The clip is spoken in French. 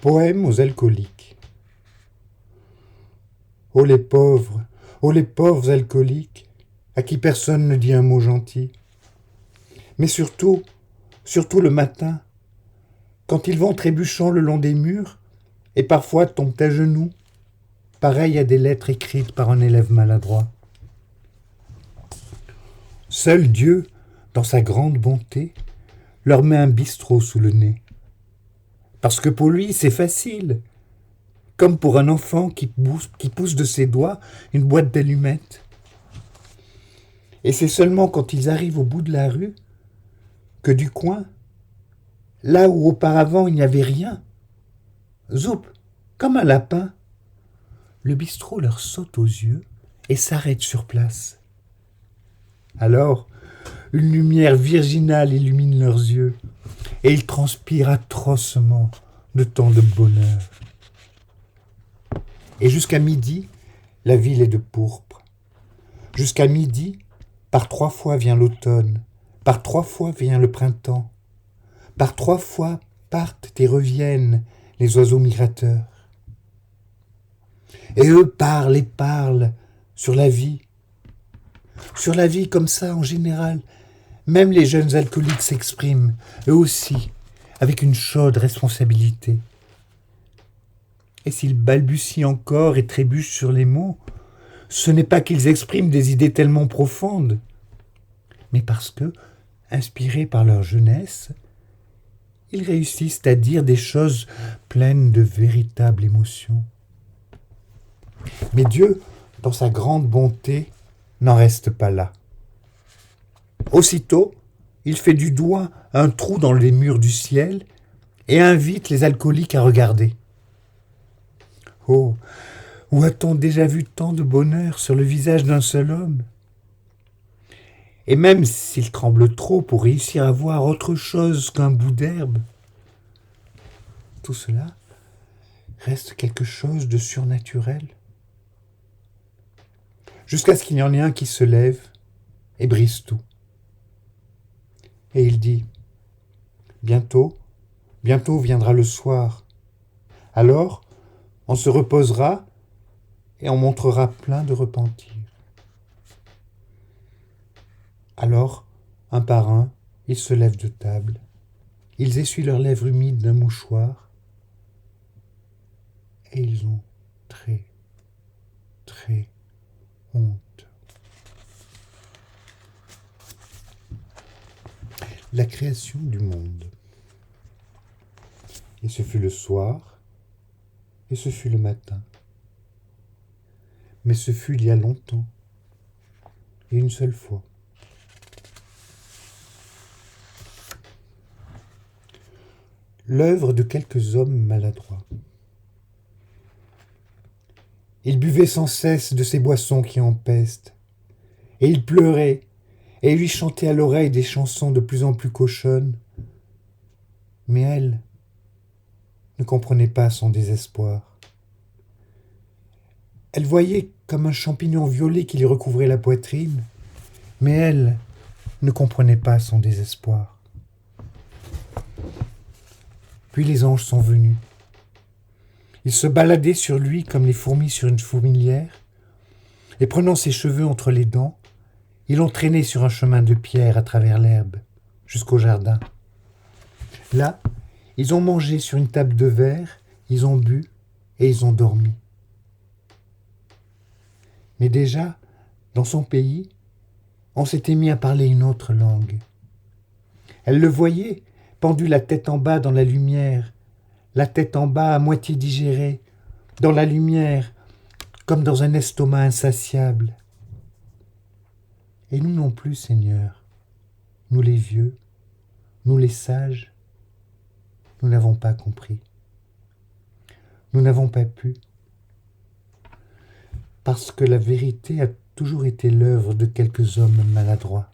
Poème aux alcooliques. Oh les pauvres alcooliques, à qui personne ne dit un mot gentil. Mais surtout le matin, quand ils vont trébuchant le long des murs, et parfois tombent à genoux, pareil à des lettres écrites par un élève maladroit. Seul Dieu, dans sa grande bonté, leur met un bistrot sous le nez. Parce que pour lui, c'est facile, comme pour un enfant qui pousse de ses doigts une boîte d'allumettes. Et c'est seulement quand ils arrivent au bout de la rue que du coin, là où auparavant il n'y avait rien, zoup, comme un lapin, le bistrot leur saute aux yeux et s'arrête sur place. Alors, une lumière virginale illumine leurs yeux et ils transpirent atrocement de tant de bonheur. Et jusqu'à midi, la ville est de pourpre. Jusqu'à midi, par 3 fois vient l'automne, par 3 fois vient le printemps, par 3 fois partent et reviennent les oiseaux migrateurs. Et eux parlent et parlent sur la vie comme ça en général. Même les jeunes alcooliques s'expriment, eux aussi, avec une chaude responsabilité. Et s'ils balbutient encore et trébuchent sur les mots, ce n'est pas qu'ils expriment des idées tellement profondes, mais parce que, inspirés par leur jeunesse, ils réussissent à dire des choses pleines de véritables émotions. Mais Dieu, dans sa grande bonté, n'en reste pas là. Aussitôt, il fait du doigt un trou dans les murs du ciel et invite les alcooliques à regarder. Oh, où a-t-on déjà vu tant de bonheur sur le visage d'un seul homme ? Et même s'il tremble trop pour réussir à voir autre chose qu'un bout d'herbe, tout cela reste quelque chose de surnaturel. Jusqu'à ce qu'il y en ait un qui se lève et brise tout. Et il dit, bientôt viendra le soir. Alors, on se reposera et on montrera plein de repentir. Alors, un par un, ils se lèvent de table. Ils essuient leurs lèvres humides d'un mouchoir. Et ils ont très, très honte. La création du monde. Et ce fut le soir, et ce fut le matin. Mais ce fut il y a longtemps, et une seule fois. L'œuvre de quelques hommes maladroits. Ils buvaient sans cesse de ces boissons qui empestent, et ils pleuraient, et lui chantaient à l'oreille des chansons de plus en plus cochonnes. Mais elle ne comprenait pas son désespoir. Elle voyait comme un champignon violet qui lui recouvrait la poitrine, mais elle ne comprenait pas son désespoir. Puis les anges sont venus. Ils se baladaient sur lui comme les fourmis sur une fourmilière, et prenant ses cheveux entre les dents, ils l'ont traîné sur un chemin de pierre à travers l'herbe, jusqu'au jardin. Là, ils ont mangé sur une table de verre, ils ont bu et ils ont dormi. Mais déjà, dans son pays, on s'était mis à parler une autre langue. Elle le voyait, pendu la tête en bas dans la lumière, la tête en bas à moitié digérée, dans la lumière, comme dans un estomac insatiable. Et nous non plus, Seigneur, nous les vieux, nous les sages, nous n'avons pas compris. Nous n'avons pas pu, parce que la vérité a toujours été l'œuvre de quelques hommes maladroits.